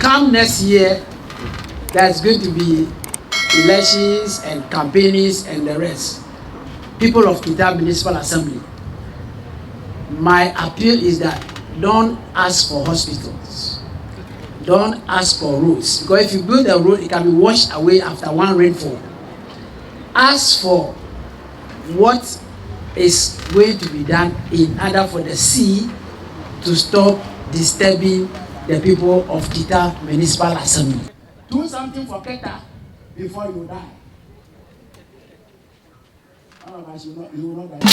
come next year, there's going to be elections and campaigns and the rest. People of Kita Municipal Assembly, my appeal is that don't ask for hospitals, don't ask for roads, because if you build a road, it can be washed away after one rainfall. Ask for what is going to be done in order for the sea to stop disturbing the people of Kita Municipal Assembly. Do something for Keta before you die. Otherwise, you will not die.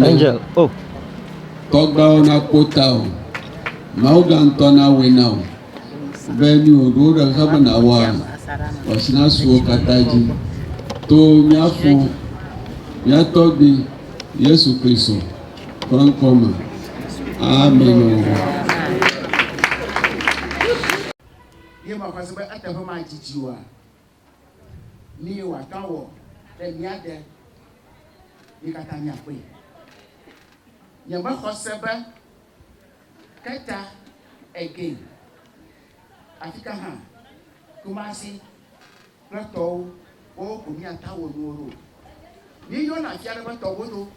Angel, oh. Togba na kota o. Mauga ntona wena o. Beni o do da saba na wa. Wasina suo kataji. To miafo miatobi Yesu Kristo. Frankoma. Amen. Yema kwa sababu hata kama ajijiwa. Ni wa kawo emiade nikatanya kwe. Nyama khoseba Keta again. Afika ha Kumasi Plateau o kunya tawo noro. Ni yo na fiare ba towo do.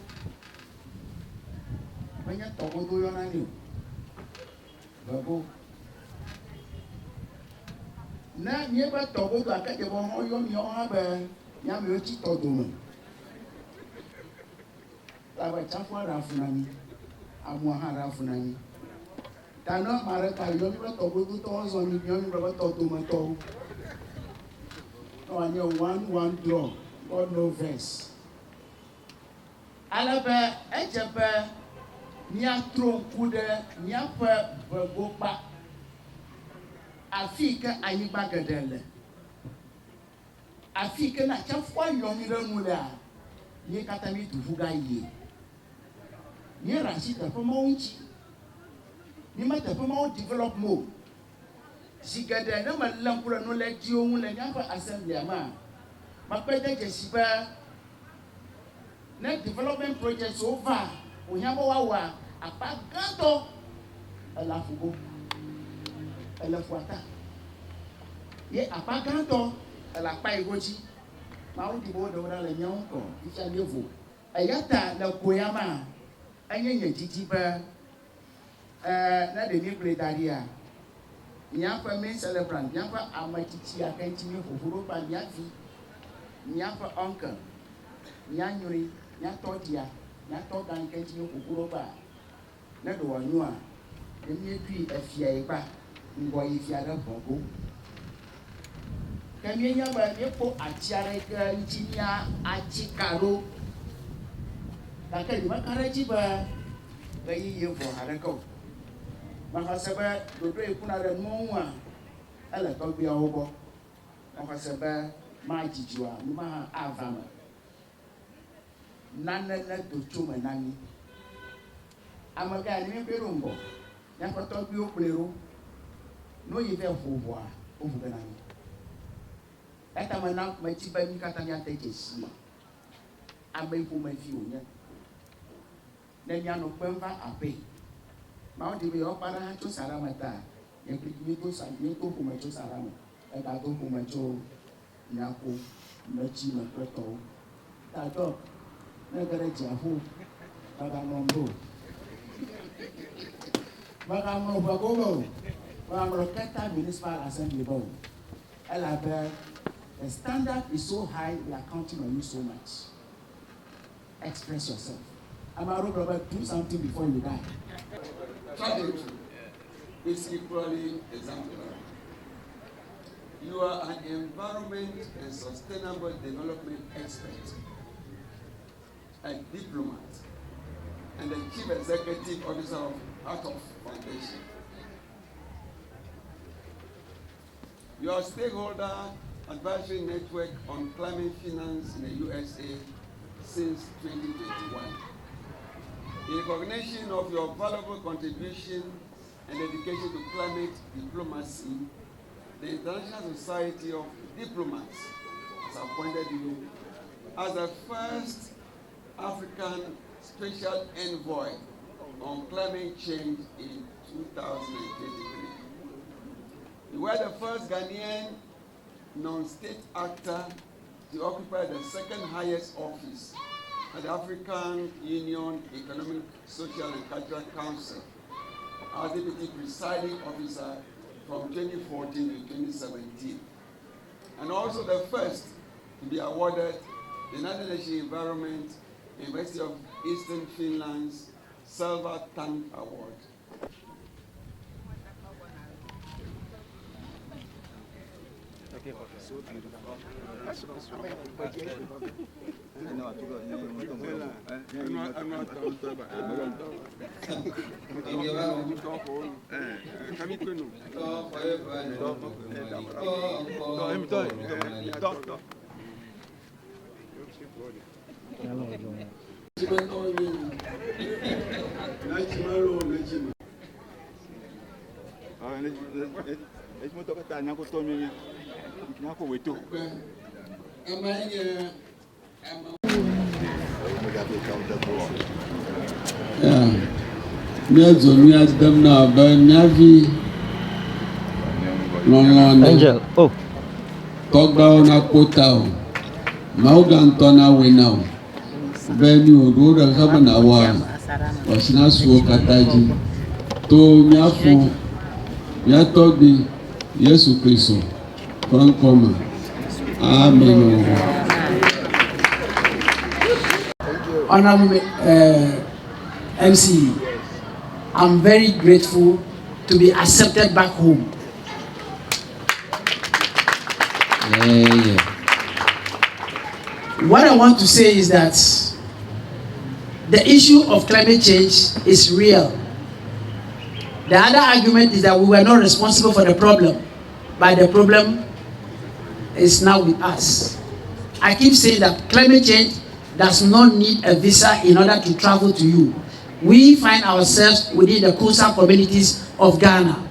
Banya towo do yo na ni. Babo na nieba towo do akade bo ho yo mi o ha ba nya me o chi todo mo. La ba chafu ara funani. amuahara funani tano mareka yomi bato butu to zo ni yomi bato to mato on your 1-1 draw God no verse alabe ejebe nia tron kude nia pe begopa afika ayiba gedele afika na chafwa yomi remula ni katami tufuga ye ni rashida for monchi ni mata for mon develop mo sigada na malampura no le dio mu le nyafa assembly ama mapede je siba na development projects over onyabo wawa apagato alafugo alafuata ye apagato alapa igoji ma o dibo do na le nyon ko ifa levo ayata la koyama anyenye titi ba na de ni predaria nyafa men celebrant nyafa amatichi akanti ni foforo pa nyafi nyafa uncle nyanyuri nyatodia nyatoga nkanti ni foforo pa na do wanu a emi epi afia ipa ngo ifia da bongo kami nyaba yepo atiare ka injinia achikaro kakali makaraji ba bayi yepo harako maka sebe dodo ekuna re monwa ala to bia obo maka sebe ma jijua ma avama nana na to chuma nani amaga ni berumbo yako to bi oplero no yive fovoa ovuga nani eta mana machiba ni katanya tekesi abai ko mafi onya na nyano pemva ape ma o dibe o para cho saramata ye primi to sa ni to ko macho sarama e ba to ko macho nyako machi na proto ta to na gare jafu baba mombo baba mo bagogo baba mo kata municipal assembly bo ela the standard is so high, we are counting on you so much. Express yourself. Amaro brother, do something before you die. Tragedy is equally exemplary. You are an environment and sustainable development expert, a diplomat, and the chief executive officer of Atof Foundation. You are a stakeholder advisory network on climate finance in the USA since 2021. In recognition of your valuable contribution and dedication to climate diplomacy, the International Society of Diplomats has appointed you as the first African Special Envoy on climate change in 2023. You were the first Ghanaian non-state actor to occupy the second highest office at the African Union Economic, Social and Cultural Council as Deputy Presiding Officer from 2014 to 2017. And also the first to be awarded the United Nations Environment University of Eastern Finland's Silver Tank Award. Okay, so beautiful. Angel, oh. Togba na kota o. Mauga na wena o. Beni o do da saba na wa. Wasina suo kataji. To miafu miatobi Yesu Kristo. Konkoma. Amen. Honorable MC I'm very grateful to be accepted back home. Yeah. What I want to say is that the issue of climate change is real. The other argument is that we were not responsible for the problem, but the problem is now with us. I keep saying that climate change does not need a visa in order to travel to you. We find ourselves within the coastal communities of Ghana.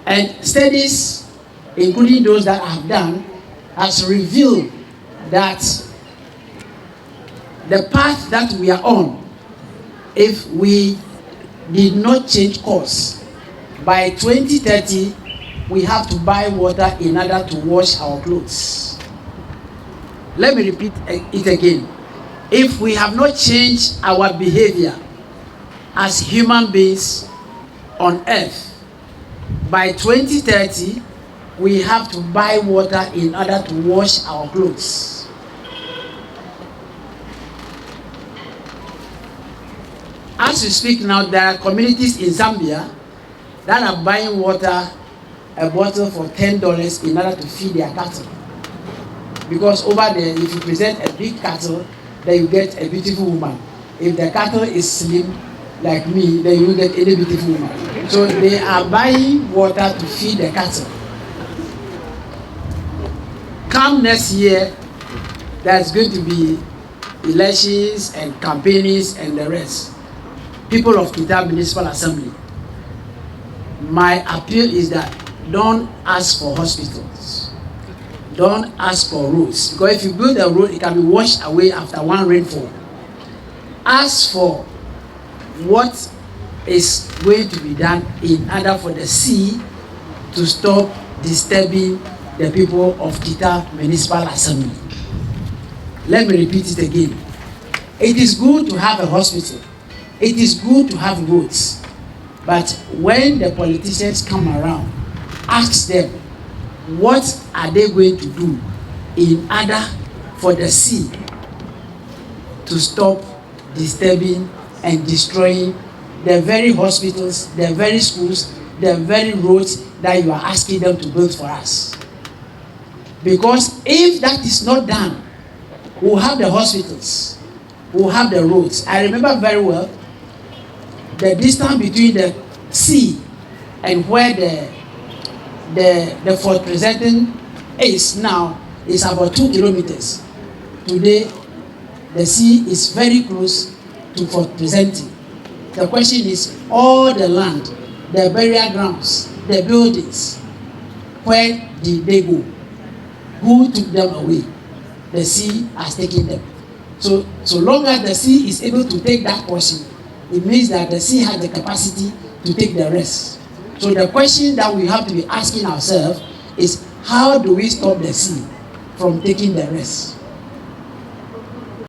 And studies, including those that I have done, has revealed that the path that we are on, if we did not change course, by 2030, we have to buy water in order to wash our clothes. Let me repeat it again. If we have not changed our behavior as human beings on earth, by 2030, we have to buy water in order to wash our clothes. As we speak now, there are communities in Zambia that are buying water, a bottle for $10 in order to feed their cattle. Because over there, if you present a big cattle, then you get a beautiful woman. If the cattle is slim, like me, then you get any beautiful woman. So they are buying water to feed the cattle. Come next year, there's going to be elections and campaigns and the rest. People of Kita Municipal Assembly, my appeal is that don't ask for hospitals. Don't ask for roads. Because if you build a road, it can be washed away after one rainfall. Ask for what is going to be done in order for the sea to stop disturbing the people of Kita Municipal Assembly. Let me repeat it again. It is good to have a hospital. It is good to have roads. But when the politicians come around, ask them, what are they going to do in order for the sea to stop disturbing and destroying the very hospitals, the very schools, the very roads that you are asking them to build for us? Because if that is not done, we'll have the hospitals, we'll have the roads. I remember very well the distance between the sea and where the Fort Presenting is now is about 2 kilometers. Today, the sea is very close to Fort Presenting. The question is, all the land, the burial grounds, the buildings, where did they go? Who took them away? The sea has taken them. So long as the sea is able to take that portion, it means that the sea has the capacity to take the rest. So the question that we have to be asking ourselves is, how do we stop the sea from taking the rest?